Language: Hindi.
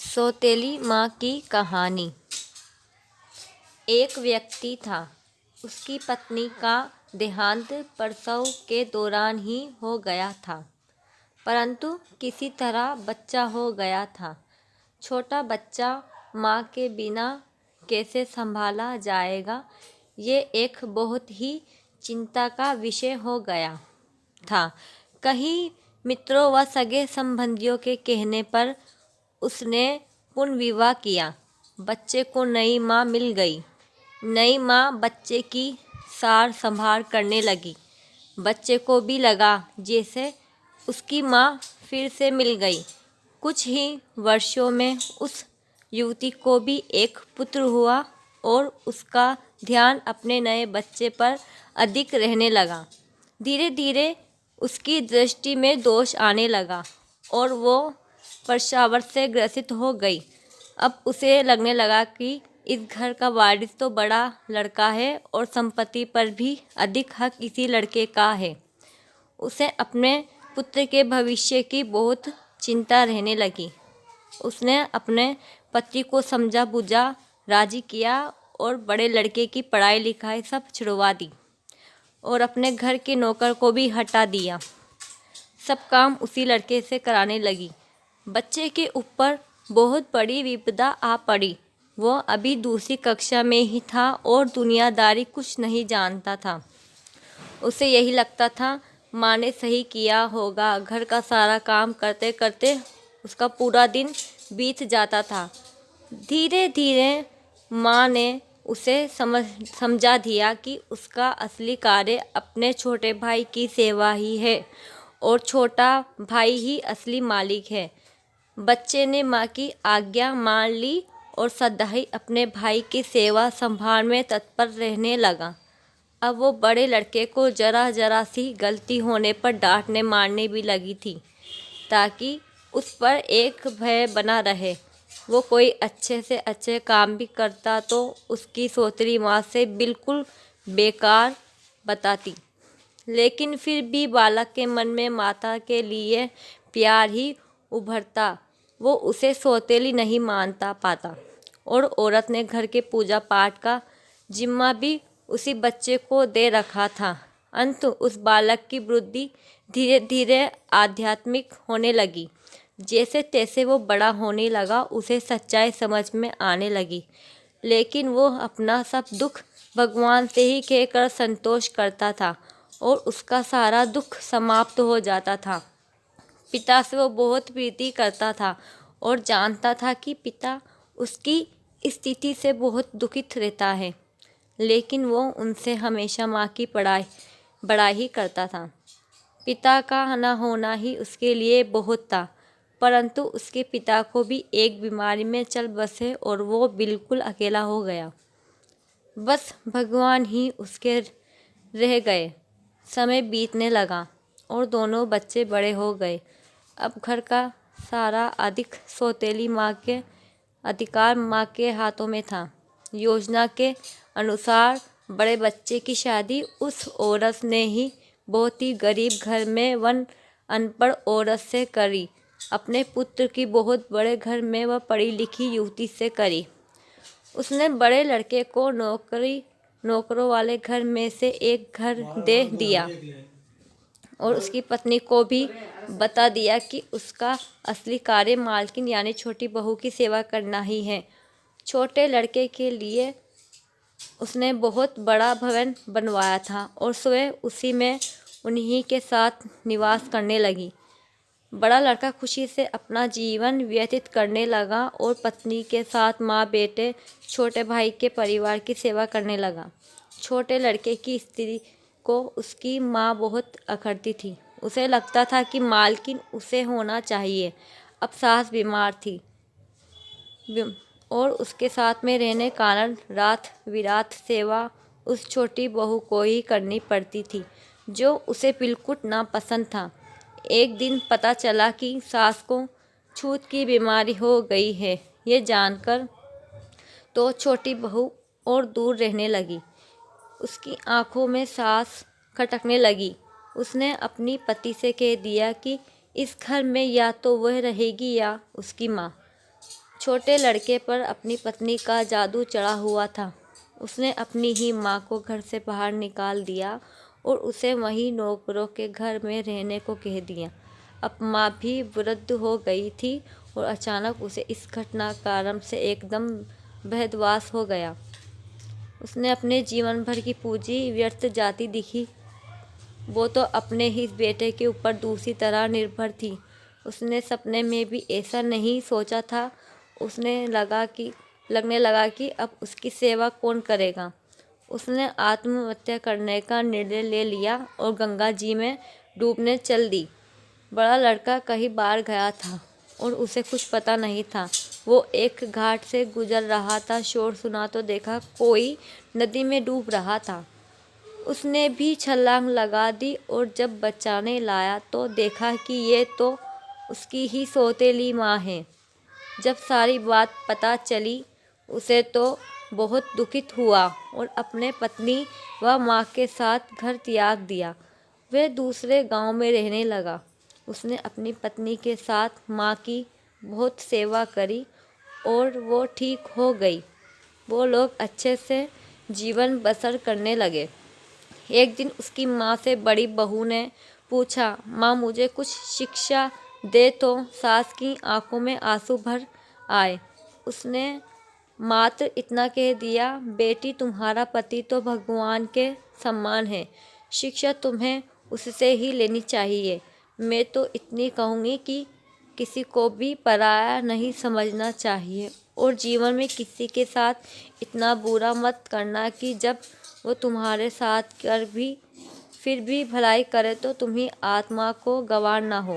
सौतेली माँ की कहानी। एक व्यक्ति था। उसकी पत्नी का देहांत प्रसव के दौरान ही हो गया था, परंतु किसी तरह बच्चा हो गया था। छोटा बच्चा माँ के बिना कैसे संभाला जाएगा, ये एक बहुत ही चिंता का विषय हो गया था। कहीं मित्रों व सगे संबंधियों के कहने पर उसने पुनर्विवाह किया। बच्चे को नई माँ मिल गई। नई माँ बच्चे की सार संभाल करने लगी। बच्चे को भी लगा जैसे उसकी माँ फिर से मिल गई। कुछ ही वर्षों में उस युवती को भी एक पुत्र हुआ और उसका ध्यान अपने नए बच्चे पर अधिक रहने लगा। धीरे धीरे उसकी दृष्टि में दोष आने लगा और वो परछावर से ग्रसित हो गई। अब उसे लगने लगा कि इस घर का वारिस तो बड़ा लड़का है और संपत्ति पर भी अधिक हक इसी लड़के का है। उसे अपने पुत्र के भविष्य की बहुत चिंता रहने लगी। उसने अपने पति को समझा बुझा राजी किया और बड़े लड़के की पढ़ाई लिखाई सब छुड़वा दी और अपने घर के नौकर को भी हटा दिया। सब काम उसी लड़के से कराने लगी। बच्चे के ऊपर बहुत बड़ी विपदा आ पड़ी। वो अभी दूसरी कक्षा में ही था और दुनियादारी कुछ नहीं जानता था। उसे यही लगता था माँ ने सही किया होगा। घर का सारा काम करते करते उसका पूरा दिन बीत जाता था। धीरे धीरे माँ ने उसे समझा दिया कि उसका असली कार्य अपने छोटे भाई की सेवा ही है और छोटा भाई ही असली मालिक है। बच्चे ने माँ की आज्ञा मान ली और सदा ही अपने भाई की सेवा संभाल में तत्पर रहने लगा। अब वो बड़े लड़के को जरा जरा सी गलती होने पर डांटने मारने भी लगी थी, ताकि उस पर एक भय बना रहे। वो कोई अच्छे से अच्छे काम भी करता तो उसकी सौतेली माँ से बिल्कुल बेकार बताती, लेकिन फिर भी बालक के मन में माता के लिए प्यार ही उभरता। वो उसे सौतेली नहीं मानता पाता और औरत ने घर के पूजा पाठ का जिम्मा भी उसी बच्चे को दे रखा था। अंत उस बालक की बुद्धि धीरे धीरे आध्यात्मिक होने लगी। जैसे तैसे वो बड़ा होने लगा, उसे सच्चाई समझ में आने लगी, लेकिन वो अपना सब दुख भगवान से ही कहकर संतोष करता था और उसका सारा दुख समाप्त हो जाता था। पिता से वो बहुत प्रीति करता था और जानता था कि पिता उसकी स्थिति से बहुत दुखित रहता है, लेकिन वो उनसे हमेशा माँ की बड़ाई करता था। पिता का न होना ही उसके लिए बहुत था, परंतु उसके पिता को भी एक बीमारी में चल बसे और वो बिल्कुल अकेला हो गया। बस भगवान ही उसके रह गए। समय बीतने लगा और दोनों बच्चे बड़े हो गए। अब घर का सारा सौतेली माँ के अधिकार माँ के हाथों में था। योजना के अनुसार बड़े बच्चे की शादी उस औरत ने ही बहुत ही गरीब घर में अनपढ़ औरत से करी। अपने पुत्र की बहुत बड़े घर में वह पढ़ी लिखी युवती से करी। उसने बड़े लड़के को नौकरों वाले घर में से एक घर दे दिया और उसकी पत्नी को भी बता दिया कि उसका असली कार्य मालकिन यानी छोटी बहू की सेवा करना ही है। छोटे लड़के के लिए उसने बहुत बड़ा भवन बनवाया था और स्वयं उसी में उन्हीं के साथ निवास करने लगी। बड़ा लड़का खुशी से अपना जीवन व्यतीत करने लगा और पत्नी के साथ माँ बेटे छोटे भाई के परिवार की सेवा करने लगा। छोटे लड़के की स्त्री को उसकी माँ बहुत अखरती थी। उसे लगता था कि मालकिन उसे होना चाहिए। अब सास बीमार थी और उसके साथ में रहने कारण रात बिरात सेवा उस छोटी बहू को ही करनी पड़ती थी, जो उसे बिल्कुल नापसंद था। एक दिन पता चला कि सास को छूत की बीमारी हो गई है। ये जानकर तो छोटी बहू और दूर रहने लगी। उसकी आंखों में सांस खटकने लगी। उसने अपनी पति से कह दिया कि इस घर में या तो वह रहेगी या उसकी माँ। छोटे लड़के पर अपनी पत्नी का जादू चढ़ा हुआ था। उसने अपनी ही माँ को घर से बाहर निकाल दिया और उसे वहीं नौकरों के घर में रहने को कह दिया। अब माँ भी वृद्ध हो गई थी और अचानक उसे इस घटना कारण से एकदम बहदवास हो गया। उसने अपने जीवन भर की पूंजी व्यर्थ जाती दिखी। वो तो अपने ही बेटे के ऊपर दूसरी तरह निर्भर थी। उसने सपने में भी ऐसा नहीं सोचा था। लगने लगा कि अब उसकी सेवा कौन करेगा। उसने आत्महत्या करने का निर्णय ले लिया और गंगा जी में डूबने चल दी। बड़ा लड़का कहीं बाहर गया था और उसे कुछ पता नहीं था। वो एक घाट से गुजर रहा था, शोर सुना तो देखा कोई नदी में डूब रहा था। उसने भी छलांग लगा दी और जब बचाने लाया तो देखा कि ये तो उसकी ही सौतेली माँ है। जब सारी बात पता चली उसे तो बहुत दुखित हुआ और अपने पत्नी व माँ के साथ घर त्याग दिया। वह दूसरे गांव में रहने लगा। उसने अपनी पत्नी के साथ माँ की बहुत सेवा करी और वो ठीक हो गई। वो लोग अच्छे से जीवन बसर करने लगे। एक दिन उसकी माँ से बड़ी बहू ने पूछा, माँ मुझे कुछ शिक्षा दे। तो सास की आंखों में आंसू भर आए। उसने मात्र इतना कह दिया, बेटी तुम्हारा पति तो भगवान के समान है, शिक्षा तुम्हें उससे ही लेनी चाहिए। मैं तो इतनी कहूँगी कि किसी को भी पराया नहीं समझना चाहिए और जीवन में किसी के साथ इतना बुरा मत करना कि जब वो तुम्हारे साथ फिर भी भलाई करे तो तुम्ही आत्मा को गंवार ना हो।